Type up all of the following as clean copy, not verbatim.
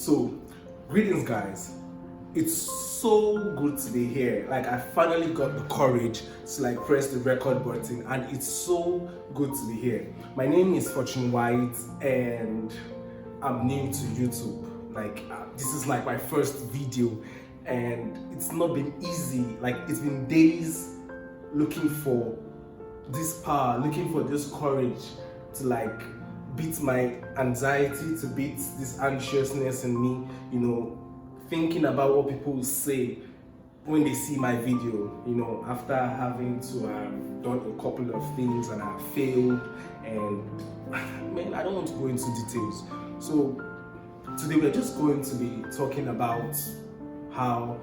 So, greetings, guys. It's so good to be here. Like, I finally got the courage to press the record button, and it's so good to be here. My name is Fortune White, and I'm new to YouTube. This is my first video, and it's not been easy. It's been days looking for this power, looking for this courage to beat my anxiety, to beat this anxiousness in me, thinking about what people will say when they see my video, after having to have done a couple of things and I have failed, and man, I don't want to go into details. So today we're just going to be talking about how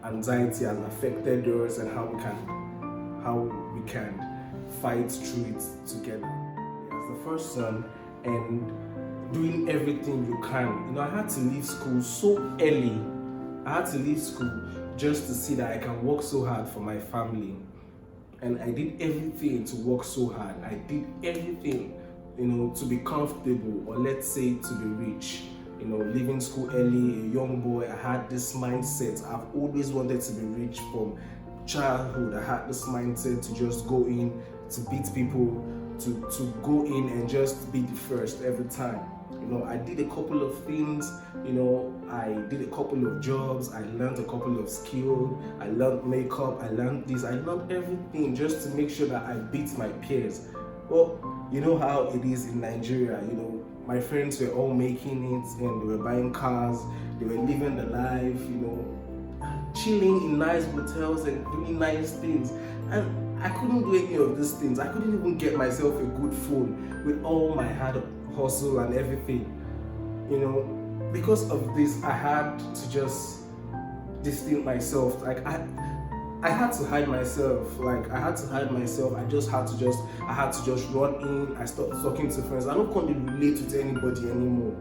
anxiety has affected us and how we can fight through it together. As the first son, and doing everything you can. I had to leave school so early. I had to leave school just to see that I can work so hard for my family. And I did everything to work so hard. I did everything, to be comfortable, or let's say to be rich. Leaving school early, a young boy, I had this mindset. I've always wanted to be rich from childhood. I had this mindset to just go in, to beat people, to go in and just be the first every time. I did a couple of things, I did a couple of jobs, I learned a couple of skills, I learned makeup, I learned this, I learned everything just to make sure that I beat my peers. Well, you know how it is in Nigeria, my friends were all making it, and they were buying cars, they were living the life, chilling in nice hotels and doing nice things. And I couldn't do any of these things. I couldn't even get myself a good phone with all my hard hustle and everything. Because of this, I had to just distance myself. I had to hide myself. I had to hide myself. I had to just run in. I stopped talking to friends. I don't want to relate with anybody anymore.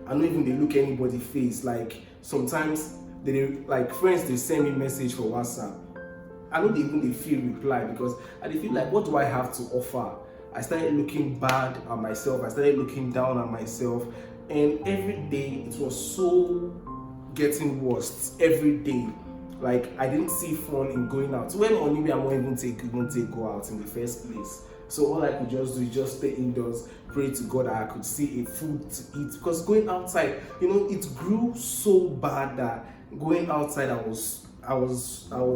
I don't even look anybody face. Sometimes friends, they send me message for WhatsApp. I don't even feel reply, because I feel what do I have to offer? I started looking bad at myself. I started looking down at myself, and every day it was so getting worse. Every day, I didn't see fun in going out. When on me, I won't even take go out in the first place. So all I could just do is just stay indoors, pray to God that I could see a food to eat. Because going outside, it grew so bad that going outside, I was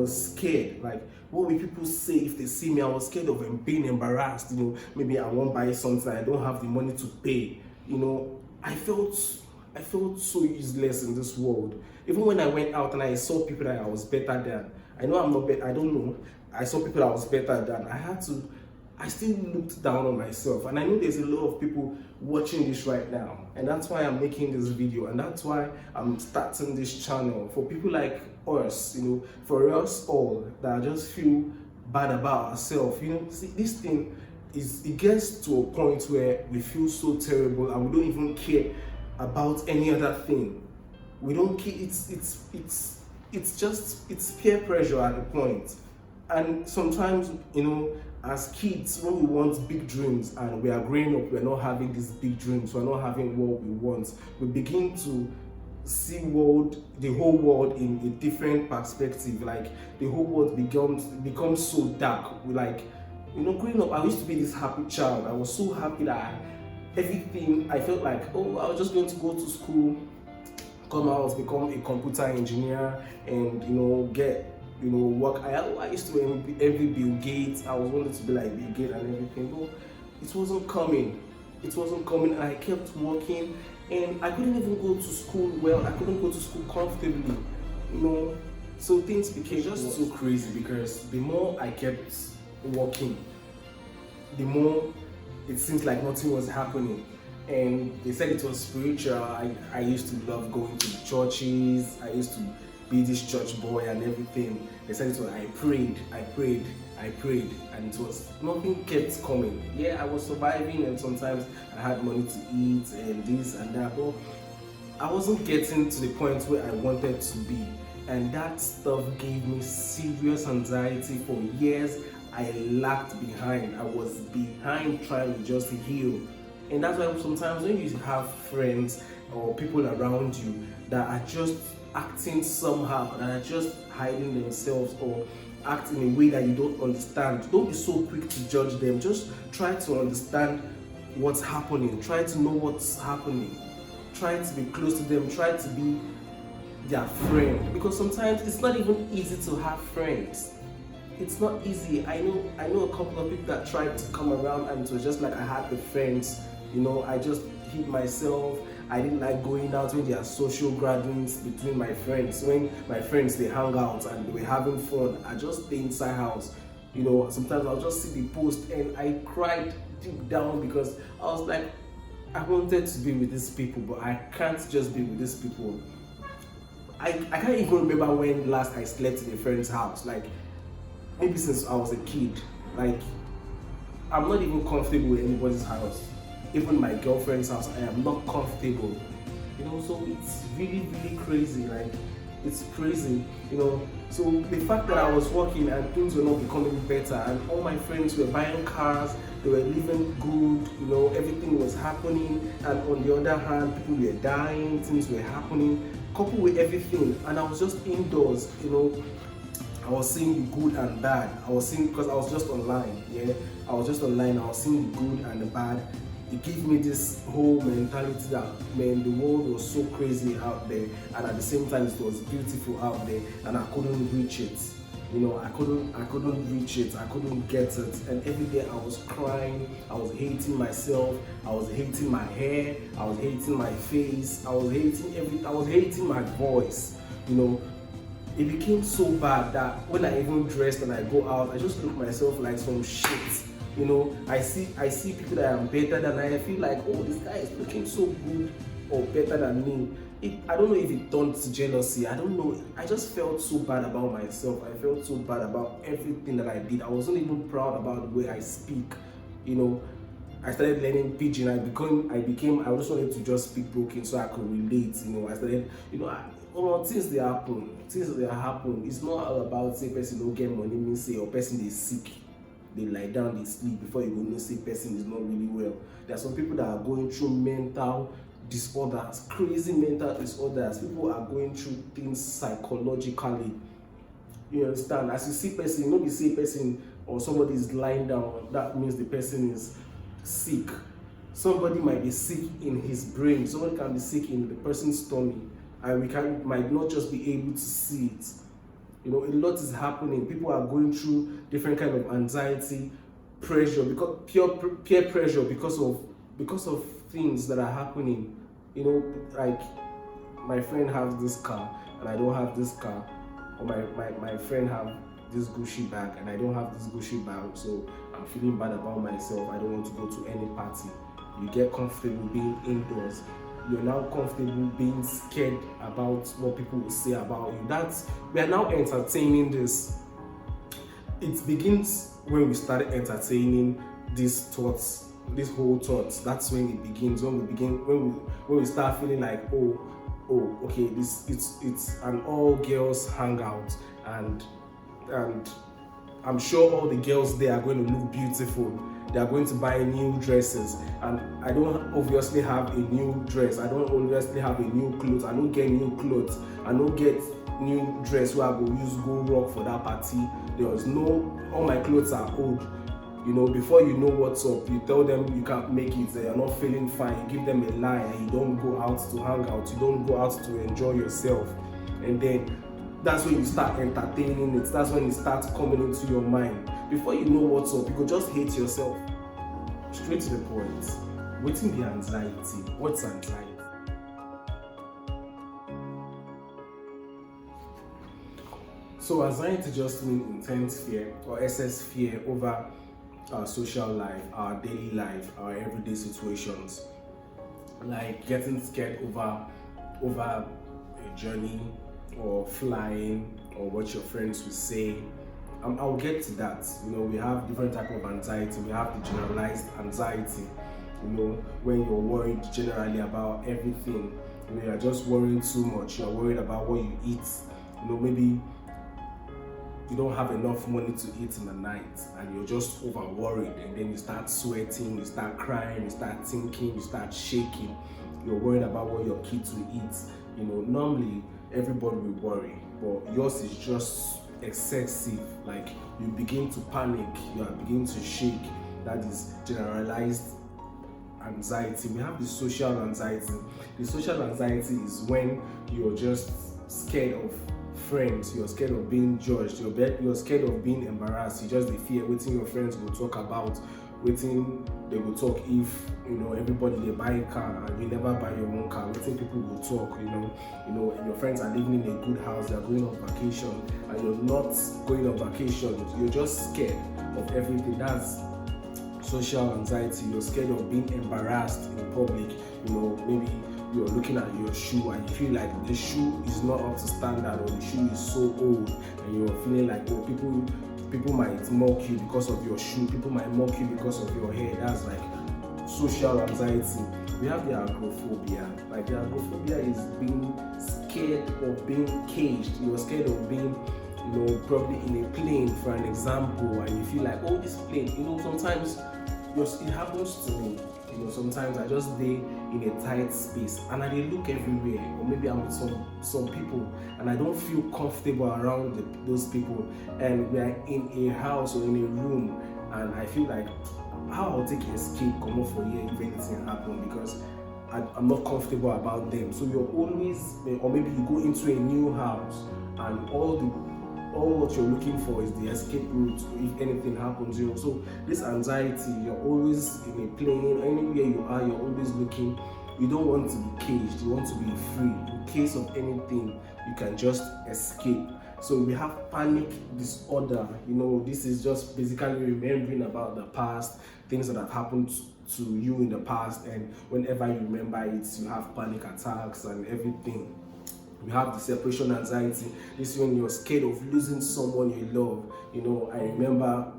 scared. What will people say if they see me? I was scared of being embarrassed. Maybe I won't buy something, I don't have the money to pay. I felt so useless in this world. Even when I went out and I saw people that I was better than, I know I'm not better, I don't know. I saw people that I was better than. I still looked down on myself, and I know there's a lot of people watching this right now, and that's why I'm making this video, and that's why I'm starting this channel for people like us, for us all that just feel bad about ourselves. See, this thing it gets to a point where we feel so terrible and we don't even care about any other thing. We don't care. It's peer pressure at a point. And sometimes, as kids, when we want big dreams and we are growing up, we're not having these big dreams, we're not having what we want, we begin to see the whole world in a different perspective. The whole world becomes so dark. Growing up, I used to be this happy child. I was so happy that everything, I felt I was just going to go to school, come out, become a computer engineer, and get work. I used to envy Bill Gates. I was wanted to be like Bill Gates and everything, but it wasn't coming. And I kept working, and I couldn't even go to school well. I couldn't go to school comfortably, So things became just so crazy, because the more I kept working, the more it seems like nothing was happening. And they said it was spiritual. I used to love going to churches. I used to be this church boy and everything. They said it was, I prayed, and it was, nothing kept coming. Yeah, I was surviving, and sometimes I had money to eat and this and that, but I wasn't getting to the point where I wanted to be. And that stuff gave me serious anxiety for years. I lagged behind. I was behind trying to just heal. And that's why sometimes when you have friends or people around you that are just acting somehow, that are just hiding themselves or act in a way that you don't understand, don't be so quick to judge them. Just try to understand what's happening, try to know what's happening, try to be close to them, try to be their friend, because sometimes it's not even easy to have friends. It's not easy. I know a couple of people that tried to come around and it was just like I had the friends, I just hid myself. I didn't like going out when there are social gatherings between my friends. When my friends they hang out and they were having fun, I just stay inside house. Sometimes I'll just see the post and I cried deep down because I was like, I wanted to be with these people, but I can't just be with these people. I can't even remember when last I slept in a friend's house. Like maybe since I was a kid. Like I'm not even comfortable with anybody's house. Even my girlfriend's house, I am not comfortable. So it's really, really crazy. Like it's crazy, So the fact that I was working and things were not becoming better, and all my friends were buying cars, they were living good, everything was happening, and on the other hand, people were dying, things were happening, coupled with everything, and I was just indoors, I was seeing the good and bad. I was seeing, because I was just online, I was just online, I was seeing the good and the bad. It gave me this whole mentality that, man, the world was so crazy out there, and at the same time it was beautiful out there, and I couldn't reach it. I couldn't reach it, I couldn't get it, and every day I was crying, I was hating myself, I was hating my hair, I was hating my face, I was hating my voice, It became so bad that when I even dressed and I go out, I just look myself like some shit. I see people that I'm better than, I feel like, oh, this guy is looking so good or better than me. I don't know if it turned to jealousy. I don't know. I just felt so bad about myself. I felt so bad about everything that I did. I wasn't even proud about the way I speak. I started learning pidgin. I just wanted to just speak broken so I could relate. I started, things they happen. It's not all about say person don't get money, means say or person is sick. They lie down, they sleep before you know say person is not really well. There are some people that are going through mental disorders, crazy mental disorders. People are going through things psychologically. You understand? As you see person, not be say person or somebody is lying down, that means the person is sick. Somebody might be sick in his brain, somebody can be sick in the person's tummy, and we might not just be able to see it. A lot is happening. People are going through different kind of anxiety, pressure, because peer pressure because of things that are happening. Like my friend has this car and I don't have this car, or my friend have this Gucci bag and I don't have this Gucci bag, so I'm feeling bad about myself. I don't want to go to any party. You get comfortable being indoors. You're now comfortable being scared about what people will say about you. We are now entertaining this. It begins when we start entertaining these thoughts, these whole thoughts. That's when it begins. When we start feeling like, oh, okay, it's an all girls hangout, and I'm sure all the girls there are going to look beautiful. They are going to buy new dresses, and I don't obviously have a new dress. I don't obviously have a new clothes. I don't get new clothes. I don't get new dress where I go rock for that party. All my clothes are old. Before you know what's up, you tell them you can't make it, you're not feeling fine, you give them a lie, and you don't go out to hang out, you don't go out to enjoy yourself. And then that's when you start entertaining it. That's when it starts coming into your mind. Before you know what's up, you go just hate yourself. Straight to the point. What's the anxiety? What's anxiety? So anxiety just means intense fear or excess fear over our social life, our daily life, our everyday situations. Like getting scared over a journey, or flying, or what your friends will say. I'll get to that. We have different type of anxiety. We have the generalized anxiety, when you're worried generally about everything. You're just worrying too much. You're worried about what you eat. Maybe you don't have enough money to eat in the night and you're just over worried, and then you start sweating, you start crying, you start thinking, you start shaking. You're worried about what your kids will eat. You know, normally everybody will worry, but yours is just excessive. Like, you begin to panic, you are beginning to shake. That is generalized anxiety. We have the social anxiety. The social anxiety is when you're just scared of friends, you're scared of being judged, you're scared of being embarrassed. You just fear waiting your friends will talk about, waiting they will talk if, you know, everybody they buy a car and you never buy your own car. Waiting people will talk, you know, and your friends are living in a good house, they're going on vacation, and you're not going on vacation. You're just scared of everything. That's social anxiety. You're scared of being embarrassed in public. You know, maybe you're looking at your shoe and you feel like the shoe is not up to standard, or the shoe is so old, and you're feeling like, oh, people might mock you because of your shoe, people might mock you because of your hair. That's like social anxiety. We have the agoraphobia. Like, the agoraphobia is being scared of being caged. You're scared of being, you know, probably in a plane, for an example, and you feel like, oh, this plane, you know, sometimes it happens to me. You know, sometimes I just stay in a tight space and I look everywhere, or maybe I'm with some people and I don't feel comfortable around those people, and we are in a house or in a room, and I feel like, how I'll take escape, come off for here if anything happen, because I'm not comfortable about them. So you're always, or maybe you go into a new house and all what you're looking for is the escape route if anything happens. You know, so this anxiety, you're always in a plane, anywhere you are, you're always looking. You don't want to be caged, you want to be free. In case of anything, you can just escape. So we have panic disorder. You know, this is just basically remembering about the past, things that have happened to you in the past, and whenever you remember it, you have panic attacks and everything. We have the separation anxiety. This is when you're scared of losing someone you love. You know, I remember,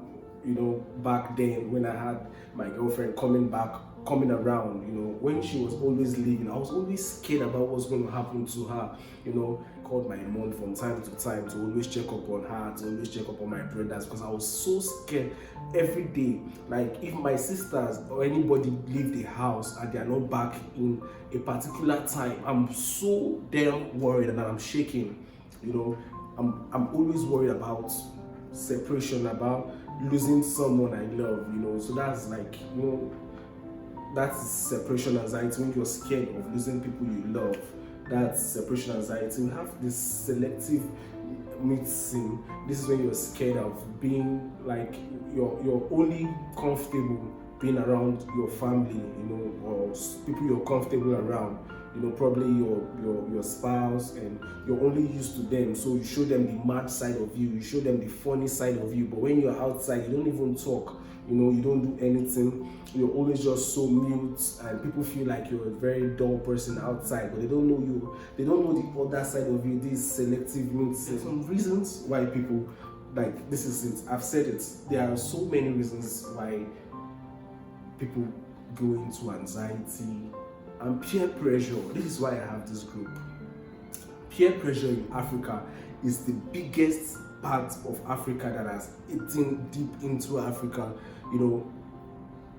you know, back then when I had my girlfriend coming around, you know, when she was always leaving, I was always scared about what's going to happen to her. You know, I called my mom from time to time to always check up on her, to always check up on my brothers, because I was so scared every day. Like, if my sisters or anybody leave the house and they are not back in a particular time, I'm so damn worried and I'm shaking. You know, I'm always worried about separation, about losing someone I love, you know. So that's like, you know, that's separation anxiety, when you're scared of losing people you love. That's separation anxiety. We have this selective mixing. This is when you're scared of being like, you're only comfortable being around your family, you know, or people you're comfortable around. You know, probably your spouse, and you're only used to them, so you show them the mad side of you, you show them the funny side of you. But when you're outside, you don't even talk, you know, you don't do anything, you're always just so mute, and people feel like you're a very dull person outside, but they don't know you, they don't know the other side of you. This selective mute. There's some reasons why people, like, this is it, I've said it, there are so many reasons why people go into anxiety. And peer pressure. This is why I have this group. Peer pressure in Africa is the biggest part of Africa that has eaten deep into Africa. You know,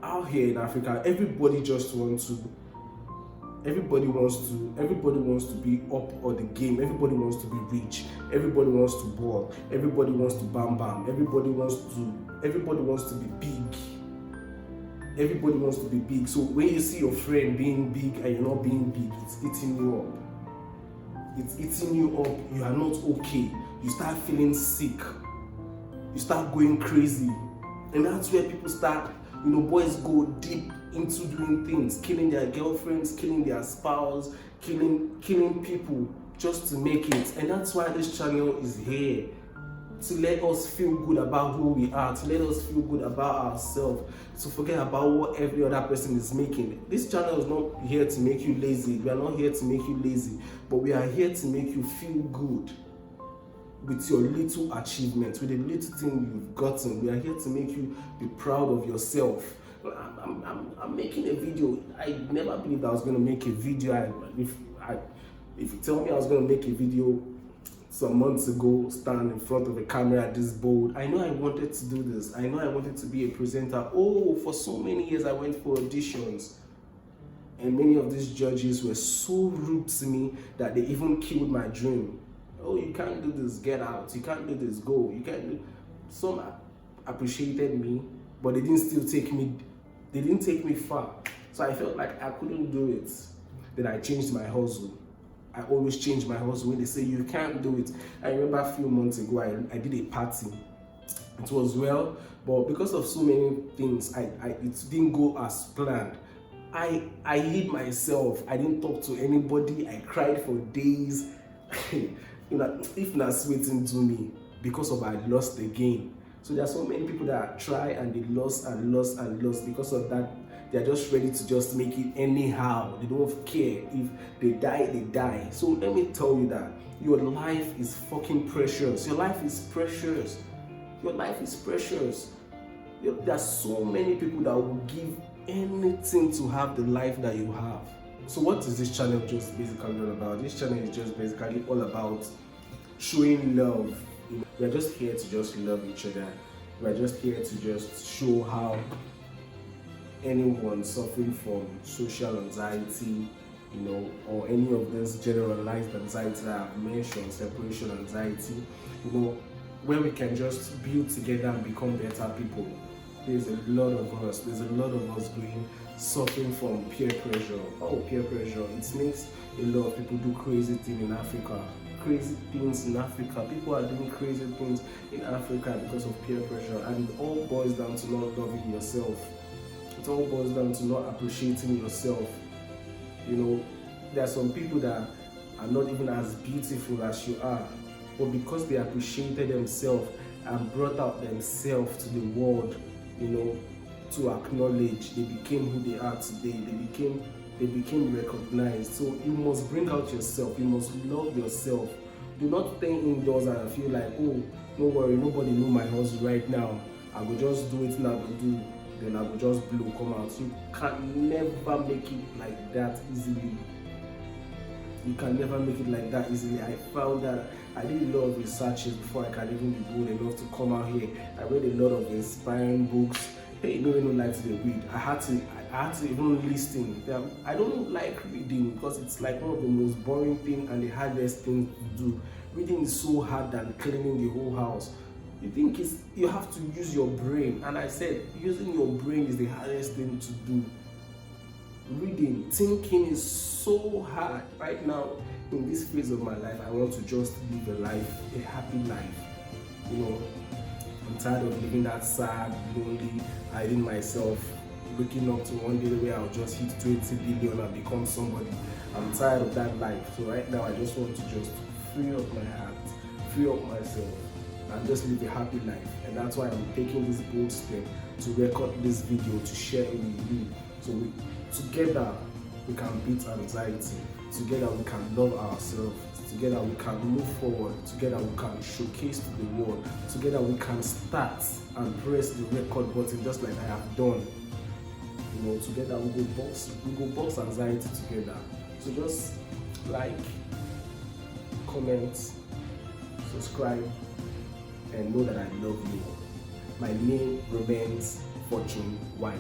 out here in Africa, everybody wants to be up on the game. Everybody wants to be rich. Everybody wants to ball. Everybody wants to bam bam. Everybody wants to be big. Everybody wants to be big. So when you see your friend being big and you're not being big, it's eating you up. It's eating you up. You are not okay. You start feeling sick. You start going crazy. And that's where people start, you know, boys go deep into doing things, killing their girlfriends, killing their spouse, killing people just to make it. And that's why this channel is here, to let us feel good about who we are, to let us feel good about ourselves, to forget about what every other person is making. This channel is not here to make you lazy. We are not here to make you lazy, but we are here to make you feel good with your little achievements, with the little thing you've gotten. We are here to make you be proud of yourself. I'm making a video. I never believed I was going to make a video. If you tell me I was going to make a video some months ago stand in front of a camera this bold. I know I wanted to do this. I know I wanted to be a presenter. Oh, for so many years I went for auditions. And many of these judges were so rude to me that they even killed my dream. Oh, you can't do this, get out. You can't do this, go. You can't do. Some appreciated me, but they didn't take me far. So I felt like I couldn't do it. Then I changed my hustle. I always change my hustle when they say you can't do it. I remember a few months ago, I did a party. It was well, but because of so many things, it didn't go as planned. I hid myself. I didn't talk to anybody. I cried for days. If not waiting to me because of I lost the game. So there are so many people that try and they lost and lost and lost. Because of that, they're just ready to just make it anyhow. They don't care. If they die, they die. So let me tell you that your life is fucking precious. Your life is precious. Your life is precious. There are so many people that will give anything to have the life that you have. So what is this channel just basically all about? This channel is just basically all about showing love. We're just here to just love each other. We're just here to just show how anyone suffering from social anxiety, or any of this generalized anxiety that I've mentioned, separation anxiety, where we can just build together and become better people. There's a lot of us suffering from peer pressure. Oh, peer pressure. It makes a lot of people do crazy things in Africa. Crazy things in Africa. People are doing crazy things in Africa because of peer pressure. And it all boils down to not loving yourself. It all boils down to not appreciating yourself. There are some people that are not even as beautiful as you are. But because they appreciated themselves and brought out themselves to the world, to acknowledge, they became who they are today. They became recognized. So you must bring out yourself. You must love yourself. Do not stay indoors and feel like, oh, no worry, nobody know my hustle right now. I will just do it now. Then I will just blow, come out. You can never make it like that easily. You can never make it like that easily. I found that I did a lot of researches before I can even be bold enough to come out here. I read a lot of inspiring books. Hey, no one likes to read. I had to even listen. I don't like reading because it's like one of the most boring things and the hardest thing to do. Reading is so hard than cleaning the whole house. You have to use your brain, and I said using your brain is the hardest thing to do. Reading, thinking is so hard right now. In this phase of my life, I want to just live a happy life. I'm tired of living that sad, lonely, hiding myself, waking up to one day where I'll just hit 20 billion and become somebody. I'm tired of that life. So right now, I just want to just free up my heart, free up myself, and just live a happy life. And that's why I'm taking this bold step to record this video to share it with you. So together we can beat anxiety. Together we can love ourselves. Together we can move forward. Together we can showcase to the world. Together we can start and press the record button just like I have done. Together we go box anxiety together. So just like, comment, subscribe, and know that I love you. My name remains Fortune White.